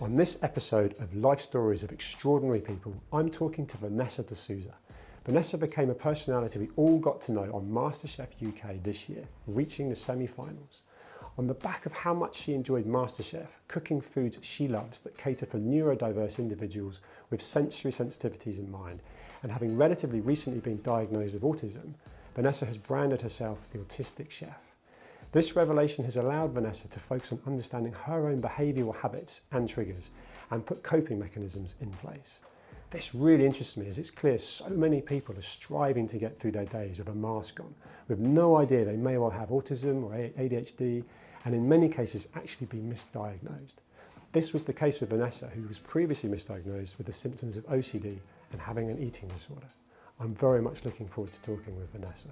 On this episode of Life Stories of Extraordinary People, I'm talking to Vanessa D'souza. Vanessa became a personality we all got to know on Masterchef UK this year, reaching the semi-finals. On the back of how much she enjoyed Masterchef, cooking foods she loves that cater for neurodiverse individuals with sensory sensitivities in mind, and having relatively recently been diagnosed with autism, Vanessa has branded herself the Autistic Chef. This revelation has allowed Vanessa to focus on understanding her own behavioural habits and triggers and put coping mechanisms in place. This really interests me as it's clear so many people are striving to get through their days with a mask on, with no idea they may well have autism or ADHD, and in many cases actually be misdiagnosed. This was the case with Vanessa, who was previously misdiagnosed with the symptoms of OCD and having an eating disorder. I'm very much looking forward to talking with Vanessa.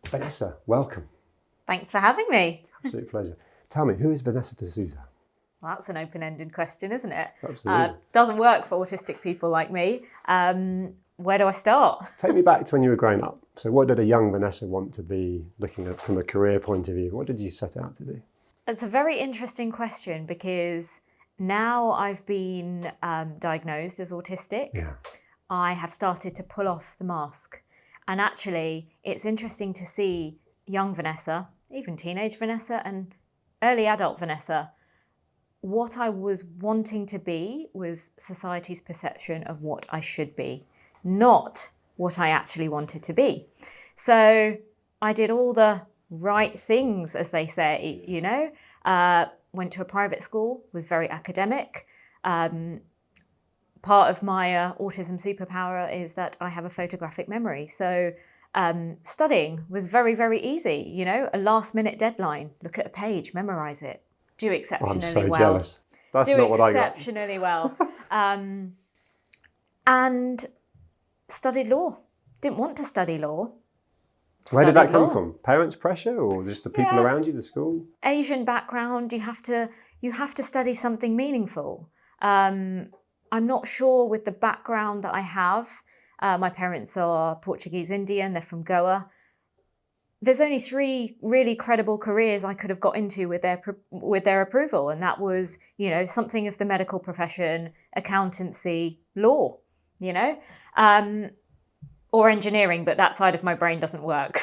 Vanessa, welcome. Thanks for having me. Absolute pleasure. Tell me, who is Vanessa D'souza? Well, that's an open-ended question, isn't it? Absolutely. Doesn't work for autistic people like me. Where do I start? Take me back to when you were growing up. So what did a young Vanessa want to be looking at from a career point of view? What did you set out to do? It's a very interesting question because now I've been diagnosed as autistic. Yeah. I have started to pull off the mask. And actually, it's interesting to see young Vanessa, even teenage Vanessa and early adult Vanessa. What I was wanting to be was society's perception of what I should be, not what I actually wanted to be. So I did all the right things, as they say, you know, went to a private school, was very academic. Part of my autism superpower is that I have a photographic memory. So studying was very, very easy. You know, a last minute deadline, look at a page, memorize it, do exceptionally I'm so well. jealous. That's not what I got. Do exceptionally well. And studied law. Didn't want to study law. Where did that Studied come law. from? Parents' pressure or just the people around you, the school? Asian background, you have to study something meaningful. I'm not sure with the background that I have. My parents are Portuguese Indian, they're from Goa. There's only 3 really credible careers I could have got into with their approval, and that was, you know, something of the medical profession, accountancy, law, you know, or engineering, but that side of my brain doesn't work.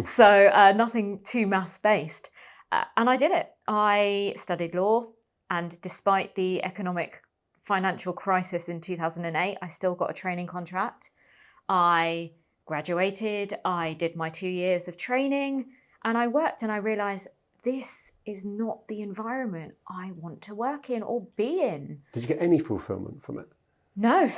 So nothing too maths based. And I did it. I studied law, and despite the economic financial crisis in 2008, I still got a training contract. I graduated, I did my 2 years of training, and I worked, and I realized this is not the environment I want to work in or be in. Did you get any fulfillment from it? No.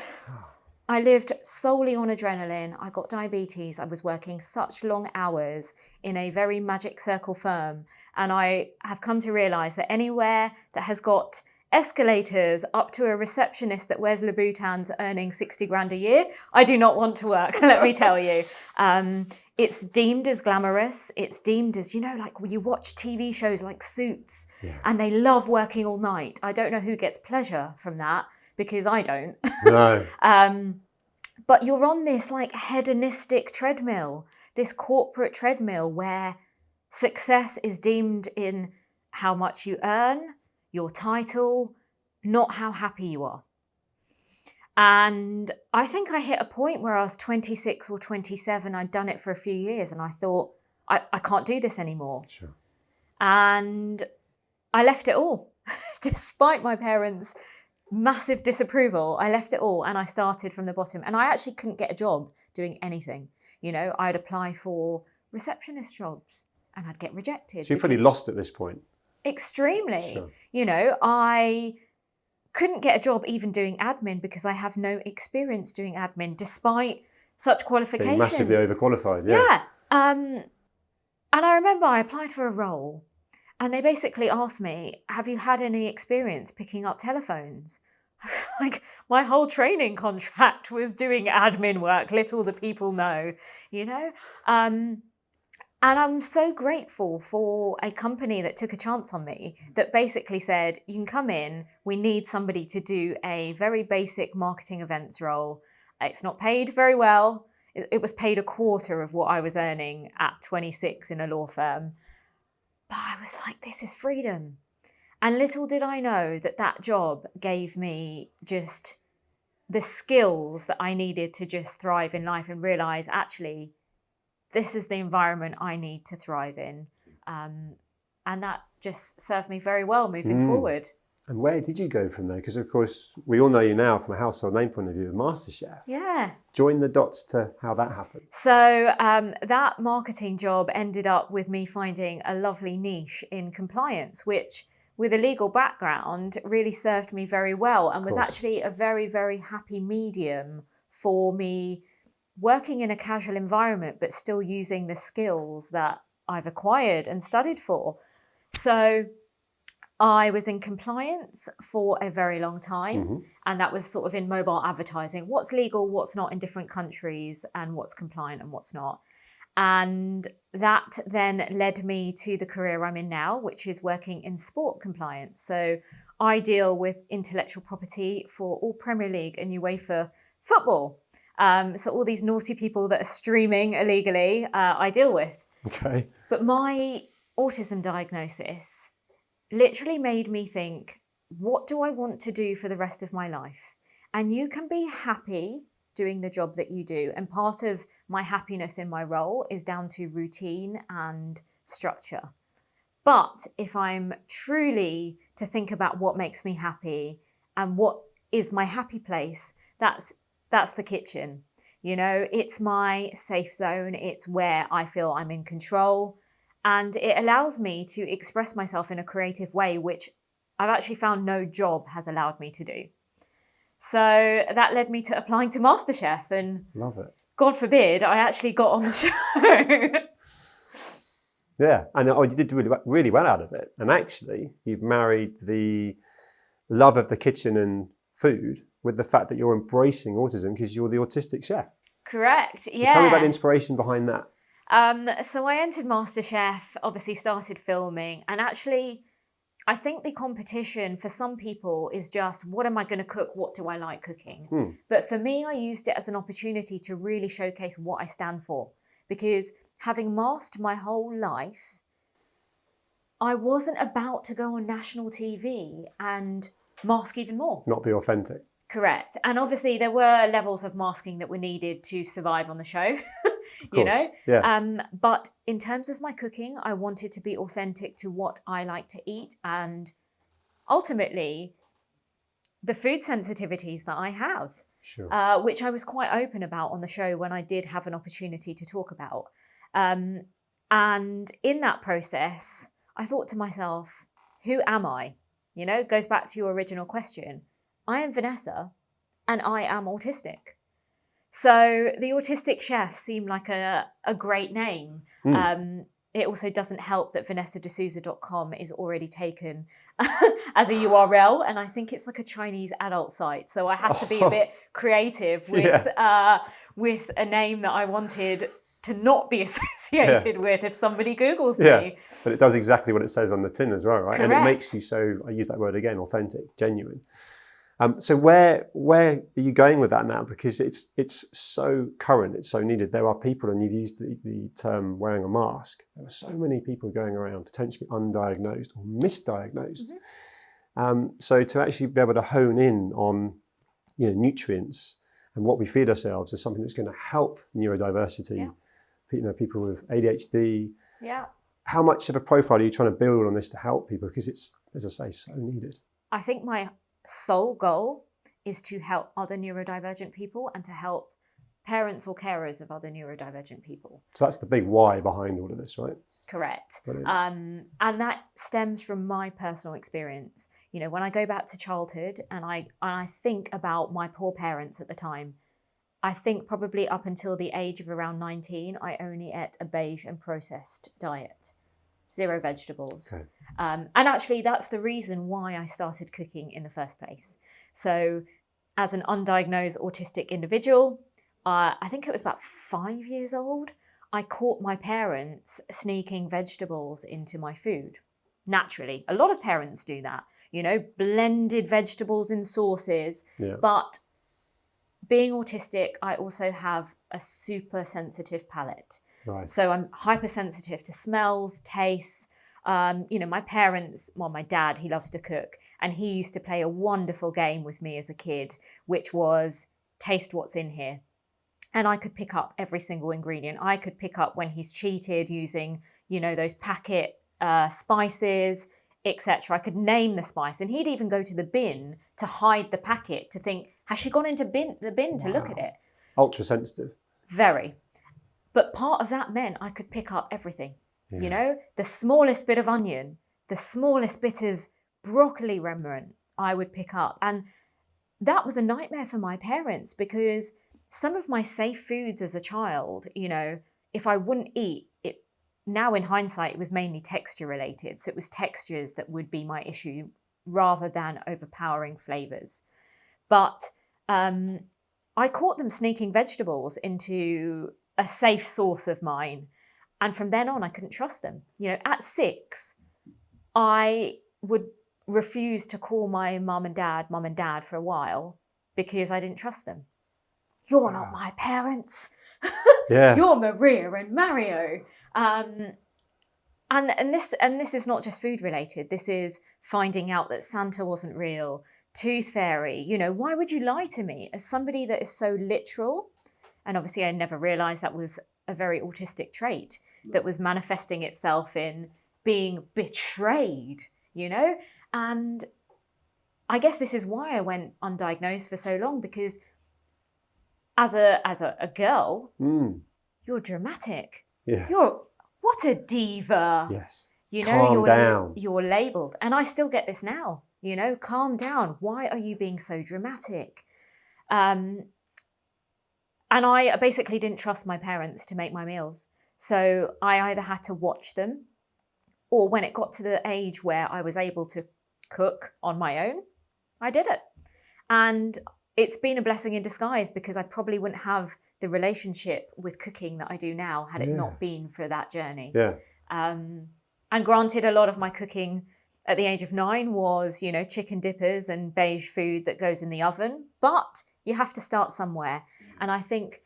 I lived solely on adrenaline. I got diabetes. I was working such long hours in a very magic circle firm. And I have come to realize that anywhere that has got escalators up to a receptionist that wears Louboutins earning 60 grand a year, I do not want to work, let me tell you. It's deemed as glamorous. It's deemed as, you know, like when you watch TV shows like Suits, and they love working all night. I don't know who gets pleasure from that, because I don't. No. But you're on this like hedonistic treadmill, this corporate treadmill where success is deemed in how much you earn, your title, not how happy you are. And I think I hit a point where I was 26 or 27. I'd done it for a few years and I thought, I can't do this anymore. Sure. And I left it all. Despite my parents' massive disapproval, I left it all and I started from the bottom. And I actually couldn't get a job doing anything. You know, I'd apply for receptionist jobs and I'd get rejected. So you're pretty lost at this point. Extremely. Sure. You know, I couldn't get a job even doing admin because I have no experience doing admin despite such qualifications. Being massively overqualified, yeah. And I remember I applied for a role and they basically asked me, have you had any experience picking up telephones? I was like, my whole training contract was doing admin work, little do people know, you know? And I'm so grateful for a company that took a chance on me that basically said, you can come in, we need somebody to do a very basic marketing events role. It's not paid very well. It was paid a quarter of what I was earning at 26 in a law firm. But I was like, this is freedom. And little did I know that that job gave me just the skills that I needed to just thrive in life and realize, actually, this is the environment I need to thrive in. And that just served me very well moving forward. And where did you go from there? Because, of course, we all know you now from a household name point of view of Masterchef. Yeah. Join the dots to how that happened. So that marketing job ended up with me finding a lovely niche in compliance, which with a legal background really served me very well and was actually a very, very happy medium for me working in a casual environment, but still using the skills that I've acquired and studied for. So I was in compliance for a very long time, and that was sort of in mobile advertising. What's legal, what's not in different countries, and what's compliant and what's not. And that then led me to the career I'm in now, which is working in sport compliance. So I deal with intellectual property for all Premier League and UEFA football. So all these naughty people that are streaming illegally, I deal with. Okay. But my autism diagnosis literally made me think, what do I want to do for the rest of my life? And you can be happy doing the job that you do. And part of my happiness in my role is down to routine and structure. But if I'm truly to think about what makes me happy and what is my happy place, that's the kitchen. You know, it's my safe zone. It's where I feel I'm in control. And it allows me to express myself in a creative way, which I've actually found no job has allowed me to do. So that led me to applying to Masterchef, and love it. God forbid I actually got on the show. Yeah, and you did really well out of it. And actually, you've married the love of the kitchen and food with the fact that you're embracing autism because you're the autistic chef. Correct, So yeah. tell me about the inspiration behind that. So I entered Masterchef, obviously started filming, and actually I think the competition for some people is just, what am I going to cook? What do I like cooking? But for me, I used it as an opportunity to really showcase what I stand for. Because having masked my whole life, I wasn't about to go on national TV and mask even more. Not be authentic. Correct. And obviously there were levels of masking that were needed to survive on the show, you know? Yeah. But in terms of my cooking, I wanted to be authentic to what I like to eat and ultimately the food sensitivities that I have, which I was quite open about on the show when I did have an opportunity to talk about. And in that process, I thought to myself, who am I? You know, it goes back to your original question. I am Vanessa and I am autistic. So the Autistic Chef seemed like a great name. It also doesn't help that VanessaD'souza.com is already taken as a URL, and I think it's like a Chinese adult site. So I had to be a bit creative with a name that I wanted to not be associated with if somebody Googles me. But it does exactly what it says on the tin as well, right? Correct. And it makes you so, I use that word again, authentic, genuine. So where are you going with that now? Because it's so current, it's so needed. There are people, and you've used the term wearing a mask. There are so many people going around potentially undiagnosed or misdiagnosed. So to actually be able to hone in on nutrients and what we feed ourselves is something that's going to help neurodiversity. People with ADHD. Yeah. How much of a profile are you trying to build on this to help people? Because it's, as I say, so needed. I think my sole goal is to help other neurodivergent people and to help parents or carers of other neurodivergent people. So that's the big why behind all of this, right? Correct. And that stems from my personal experience. You know, when I go back to childhood and I think about my poor parents at the time, I think probably up until the age of around 19, I only ate a beige and processed diet. 0 vegetables. Okay. And actually that's the reason why I started cooking in the first place. So as an undiagnosed autistic individual, I think it was about 5 years old, I caught my parents sneaking vegetables into my food. Naturally, a lot of parents do that, blended vegetables in sauces. But being autistic, I also have a super sensitive palate. Right. So I'm hypersensitive to smells, tastes, My parents, well, my dad, he loves to cook, and he used to play a wonderful game with me as a kid, which was taste what's in here. And I could pick up every single ingredient. I could pick up when he's cheated using, those packet spices, etc. I could name the spice, and he'd even go to the bin to hide the packet to think, has she gone into the bin to look at it? Ultra sensitive. Very. But part of that meant I could pick up everything. The smallest bit of onion, the smallest bit of broccoli remnant, I would pick up. And that was a nightmare for my parents, because some of my safe foods as a child, if I wouldn't eat it, now in hindsight, it was mainly texture related. So it was textures that would be my issue rather than overpowering flavors. But I caught them sneaking vegetables into a safe source of mine. And from then on, I couldn't trust them. At 6, I would refuse to call my mum and dad for a while because I didn't trust them. You're not my parents. Yeah. You're Maria and Mario. And this is not just food related. This is finding out that Santa wasn't real, Tooth Fairy. Why would you lie to me? As somebody that is so literal, and obviously I never realised that was a very autistic trait that was manifesting itself in being betrayed, And I guess this is why I went undiagnosed for so long, because as a girl, you're dramatic. Yeah. What a diva. Yes. Calm down. You're labelled. And I still get this now, calm down. Why are you being so dramatic? And I basically didn't trust my parents to make my meals. So I either had to watch them, or when it got to the age where I was able to cook on my own, I did it. And it's been a blessing in disguise, because I probably wouldn't have the relationship with cooking that I do now had it not been for that journey. Yeah. And granted, a lot of my cooking at the age of 9 was, chicken dippers and beige food that goes in the oven. But you have to start somewhere. And I think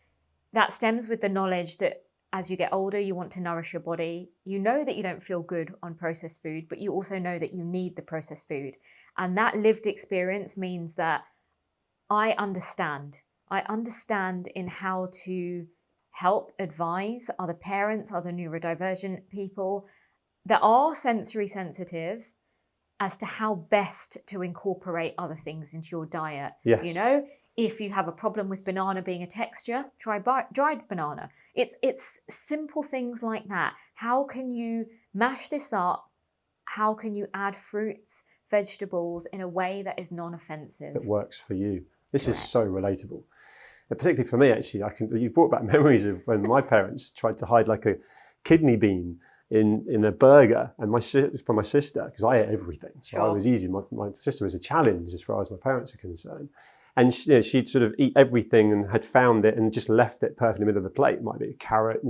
that stems with the knowledge that as you get older, you want to nourish your body. You know that you don't feel good on processed food, but you also know that you need the processed food. And that lived experience means that I understand in how to help advise other parents, other neurodivergent people that are sensory sensitive as to how best to incorporate other things into your diet. Yes. If you have a problem with banana being a texture, try dried banana. It's simple things like that. How can you mash this up? How can you add fruits, vegetables in a way that is non-offensive? That works for you. This is so relatable. And particularly for me, actually, you brought back memories of when my parents tried to hide like a kidney bean in a burger, and from my sister, because I ate everything. So I was easy. My sister was a challenge as far as my parents were concerned. And she'd sort of eat everything and had found it and just left it perfectly in the middle of the plate. It might be a carrot.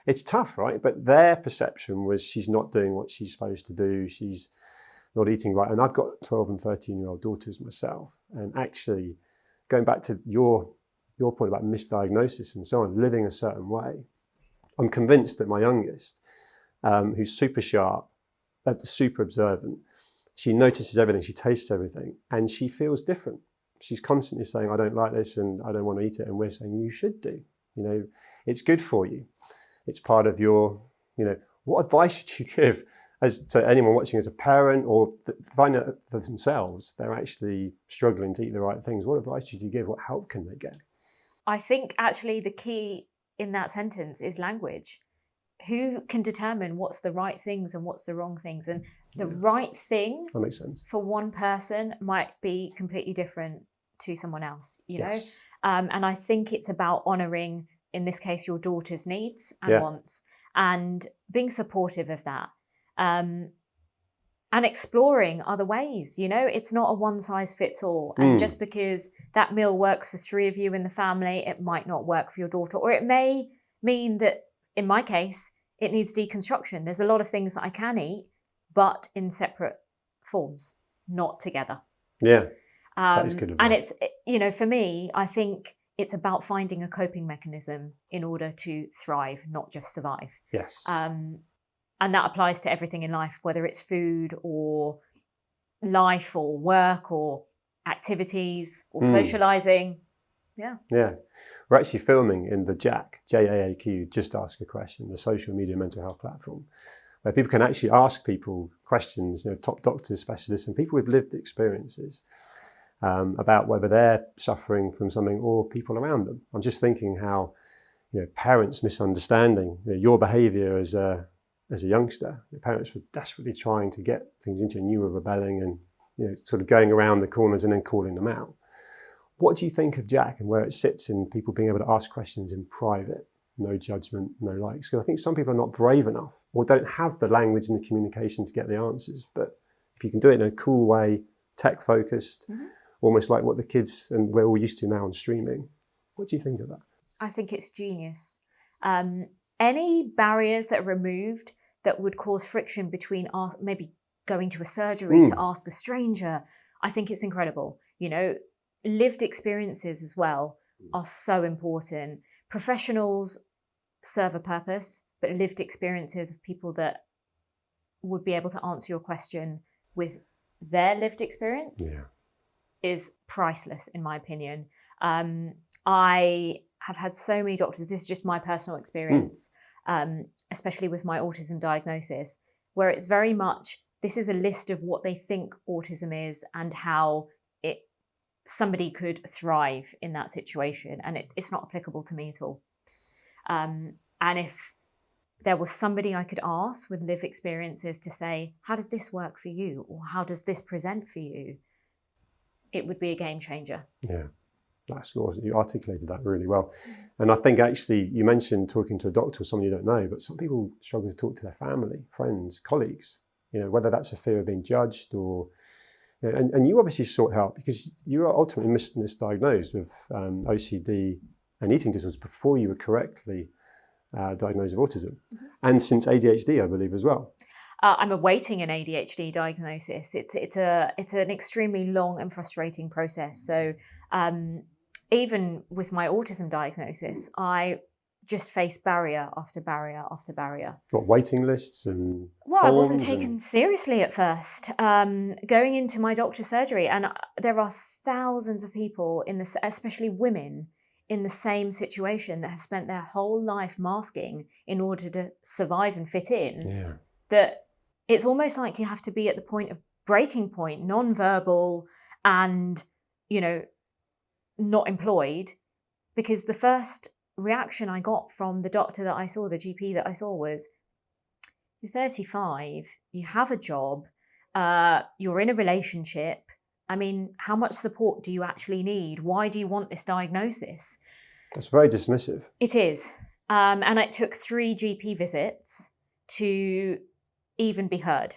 It's tough, right? But their perception was she's not doing what she's supposed to do. She's not eating right. And I've got 12 and 13-year-old daughters myself. And actually, going back to your point about misdiagnosis and so on, living a certain way, I'm convinced that my youngest, who's super sharp, super observant, she notices everything, she tastes everything, and she feels different. She's constantly saying, I don't like this and I don't want to eat it. And we're saying, you should do. It's good for you. It's part of your, what advice would you give to anyone watching as a parent, or find out for themselves they're actually struggling to eat the right things? What advice would you give? What help can they get? I think actually the key in that sentence is language. Who can determine what's the right things and what's the wrong things? And the right thing that makes sense for one person might be completely different to someone else, Yes. And I think it's about honouring, in this case, your daughter's needs and wants, and being supportive of that, and exploring other ways. It's not a one size fits all. And just because that meal works for 3 of you in the family, it might not work for your daughter, or it may mean that, in my case, it needs deconstruction. There's a lot of things that I can eat, but in separate forms, not together. Yeah, that is good advice. And it's, for me, I think it's about finding a coping mechanism in order to thrive, not just survive. Yes. And And that applies to everything in life, whether it's food or life or work or activities or socializing. Yeah. Yeah. We're actually filming in the JAAQ, Just Ask a Question, the social media mental health platform, where people can actually ask people questions, top doctors, specialists, and people with lived experiences about whether they're suffering from something or people around them. I'm just thinking how, parents misunderstanding your behaviour as a youngster. Your parents were desperately trying to get things into you, and you were rebelling and sort of going around the corners and then calling them out. What do you think of Jack and where it sits in people being able to ask questions in private, no judgment, no likes? Because I think some people are not brave enough or don't have the language and the communication to get the answers. But if you can do it in a cool way, tech-focused, almost like what the kids and we're all used to now on streaming, what do you think of that? I think it's genius. Any barriers that are removed that would cause friction between maybe going to a surgery to ask a stranger, I think it's incredible. Lived experiences as well are so important. Professionals serve a purpose, but lived experiences of people that would be able to answer your question with their lived experience is priceless, in my opinion. I have had so many doctors, this is just my personal experience, especially with my autism diagnosis, where it's very much, this is a list of what they think autism is and how somebody could thrive in that situation, and it's not applicable to me at all. And if there was somebody I could ask with lived experiences to say, how did this work for you, or how does this present for you, it would be a game changer. Yeah, that's awesome. You articulated that really well. And I think actually you mentioned talking to a doctor or someone you don't know, but some people struggle to talk to their family, friends, colleagues, whether that's a fear of being judged or and you obviously sought help because you were ultimately misdiagnosed with OCD and eating disorders before you were correctly diagnosed with autism, and since ADHD, I believe, as well. I'm awaiting an ADHD diagnosis. It's an extremely long and frustrating process. So even with my autism diagnosis, I just faced barrier after barrier after barrier. What, waiting lists and I wasn't taken seriously at first. Going into my doctor's surgery, and there are thousands of people especially women, in the same situation that have spent their whole life masking in order to survive and fit in. That it's almost like you have to be at the point of breaking point, non-verbal, and not employed, because the first reaction I got from the doctor that I saw, the GP that I saw, was, you're 35, you have a job, you're in a relationship. I mean, how much support do you actually need? Why do you want this diagnosis? That's very dismissive. It is. And it took 3 GP visits to even be heard.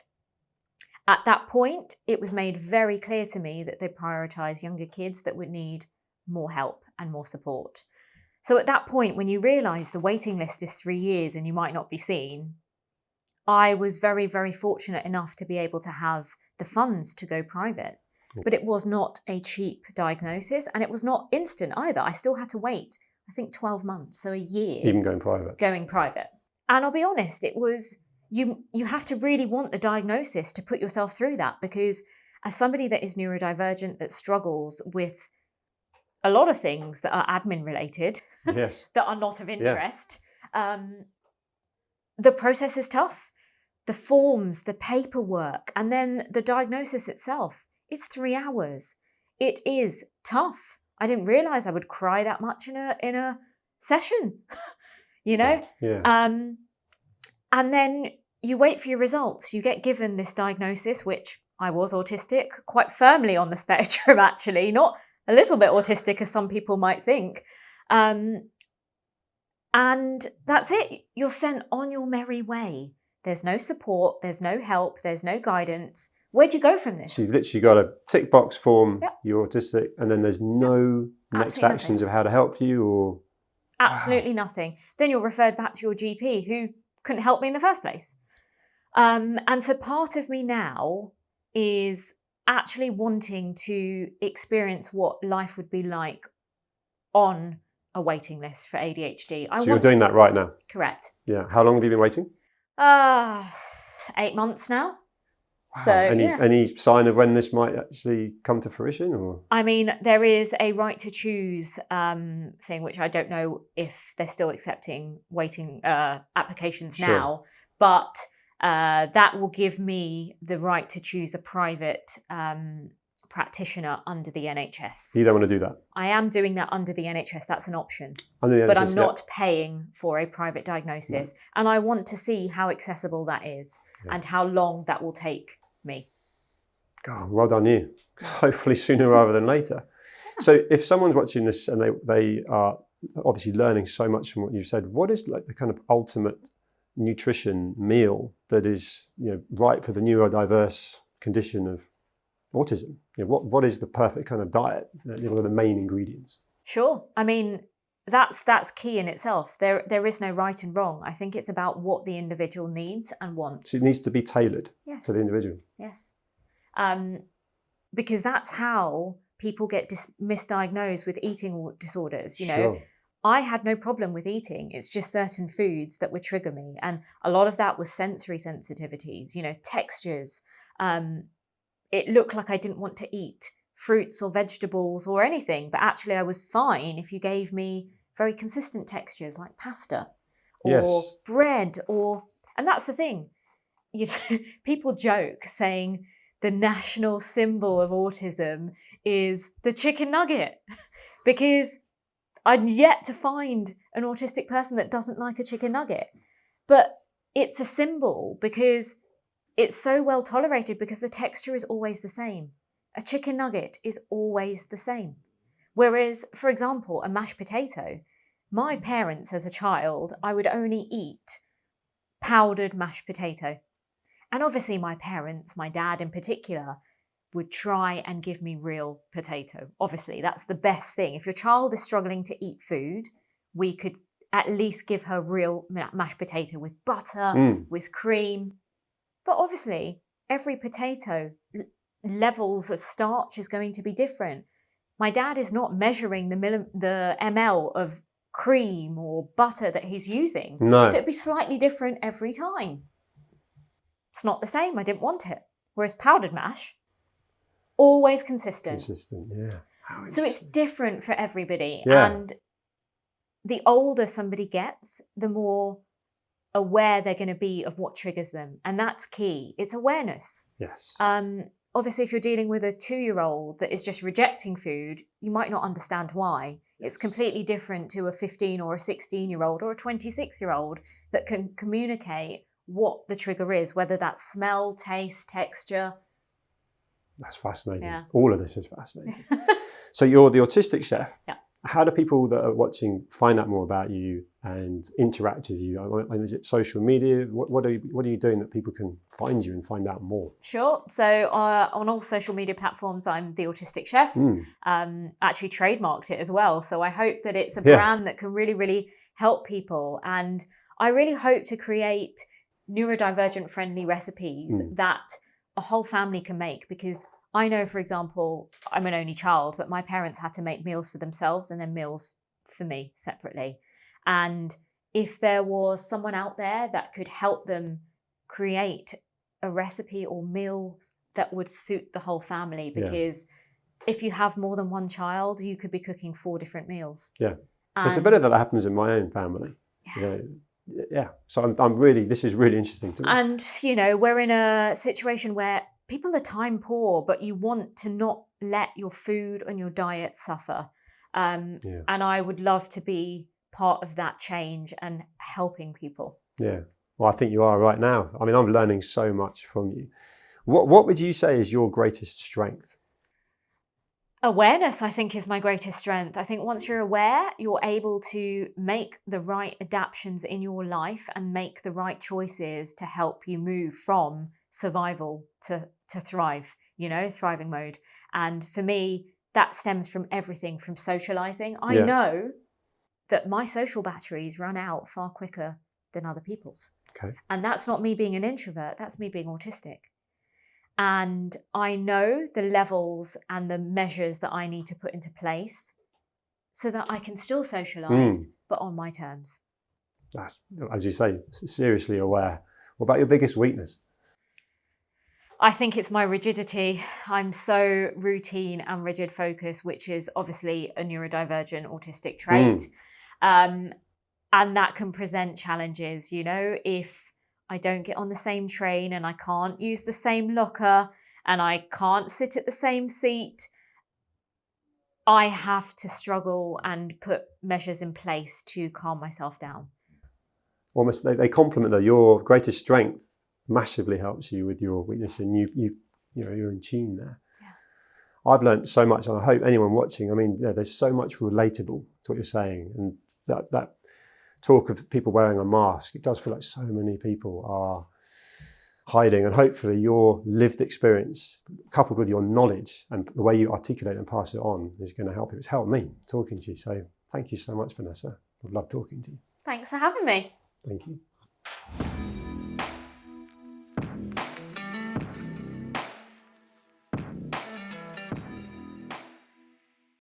At that point, it was made very clear to me that they prioritise younger kids that would need more help and more support. So at that point, when you realise the waiting list is 3 years and you might not be seen, I was very, very fortunate enough to be able to have the funds to go private. But it was not a cheap diagnosis, and it was not instant either. I still had to wait, I think, 12 months, so a year. Even going private. And I'll be honest, it was, you have to really want the diagnosis to put yourself through that, because as somebody that is neurodivergent, that struggles with a lot of things that are admin related, that are not of interest, the process is tough. The forms, the paperwork, and then the diagnosis itself. It's 3 hours. It is tough. I didn't realise I would cry that much in a session, And then you wait for your results. You get given this diagnosis, which I was autistic, quite firmly on the spectrum, actually, not a little bit autistic as some people might think. And that's it. You're sent on your merry way. There's no support, there's no help, there's no guidance. Where'd you go from this? So you've literally got a tick box form, you're autistic, and then there's no next actions of how to help you or... Absolutely nothing. Then you're referred back to your GP who couldn't help me in the first place. And so part of me now is actually wanting to experience what life would be like on a waiting list for ADHD. So you're doing that right now? Correct. Yeah. How long have you been waiting? Uh, 8 months now. Wow. So yeah. Any sign of when this might actually come to fruition, or? I mean, there is a right to choose thing, which I don't know if they're still accepting waiting applications Sure. now, but that will give me the right to choose a private practitioner under the NHS. You don't want to do that? I am doing that under the NHS. That's an option. Under the but NHS, I'm not paying for a private diagnosis. No. And I want to see how accessible that is and how long that will take me. God, well done you. Hopefully sooner rather than later. Yeah. So if someone's watching this and they are obviously learning so much from what you've said, what is like the kind of ultimate nutrition meal that is, you know, right for the neurodiverse condition of autism? You know, what is the perfect kind of diet? What are the main ingredients? Sure. I mean, that's key in itself. There is no right and wrong. I think it's about what the individual needs and wants. So it needs to be tailored to the individual. Yes. Because that's how people get misdiagnosed with eating disorders. You know, Sure. I had no problem with eating. It's just certain foods that would trigger me. And a lot of that was sensory sensitivities, you know, textures. It looked like I didn't want to eat fruits or vegetables or anything, but actually I was fine if you gave me very consistent textures like pasta or bread and that's the thing. You know, people joke saying the national symbol of autism is the chicken nugget because I'm yet to find an autistic person that doesn't like a chicken nugget. But it's a symbol because it's so well tolerated because the texture is always the same. A chicken nugget is always the same. Whereas, for example, a mashed potato, my parents as a child, I would only eat powdered mashed potato. And obviously my parents, my dad in particular, would try and give me real potato. Obviously, that's the best thing. If your child is struggling to eat food, we could at least give her real mashed potato with butter, with cream. But obviously, every potato levels of starch is going to be different. My dad is not measuring the ml of cream or butter that he's using. No. So it'd be slightly different every time. It's not the same. I didn't want it. Whereas powdered mash, always consistent. Consistent, yeah. So it's different for everybody. Yeah. And the older somebody gets, the more aware they're going to be of what triggers them. And that's key. It's awareness. Yes. Obviously, if you're dealing with a 2-year-old that is just rejecting food, you might not understand why. It's completely different to a 15 or a 16-year-old or a 26-year-old that can communicate what the trigger is, whether that's smell, taste, texture. That's fascinating. Yeah. All of this is fascinating. So you're the Autistic Chef. Yeah. How do people that are watching find out more about you and interact with you? Is it social media? What are you doing that people can find you and find out more? Sure. So on all social media platforms, I'm the Autistic Chef. Actually trademarked it as well. So I hope that it's a brand that can really, really help people. And I really hope to create neurodivergent friendly recipes that a whole family can make, because I know, for example, I'm an only child, but my parents had to make meals for themselves and then meals for me separately. And if there was someone out there that could help them create a recipe or meals that would suit the whole family, because if you have more than one child, you could be cooking 4 different meals. Yeah. It's a bit of that happens in my own family. Yeah. You know, yeah. So this is really interesting to me. And, you know, we're in a situation where people are time poor, but you want to not let your food and your diet suffer. And I would love to be part of that change and helping people. Yeah. Well, I think you are right now. I mean, I'm learning so much from you. What would you say is your greatest strength? Awareness, I think, is my greatest strength. I think once you're aware, you're able to make the right adaptations in your life and make the right choices to help you move from survival to thrive, you know, thriving mode. And for me, that stems from everything from socializing. I know that my social batteries run out far quicker than other people's. Okay. And that's not me being an introvert, that's me being autistic. And I know the levels and the measures that I need to put into place so that I can still socialize, but on my terms. That's, as you say, seriously aware. What about your biggest weakness? I think it's my rigidity. I'm so routine and rigid focused, which is obviously a neurodivergent autistic trait. And that can present challenges, you know, if I don't get on the same train and I can't use the same locker and I can't sit at the same seat, I have to struggle and put measures in place to calm myself down. Almost, they complement though. Your greatest strength massively helps you with your weakness, and you know, you're in tune there. Yeah. I've learned so much, and I hope anyone watching, I mean, there's so much relatable to what you're saying, and that talk of people wearing a mask, it does feel like so many people are hiding, and hopefully your lived experience coupled with your knowledge and the way you articulate and pass it on is going to help you. It's helped me talking to you, so thank you so much, Vanessa. I've loved talking to you. Thanks for having me. Thank you.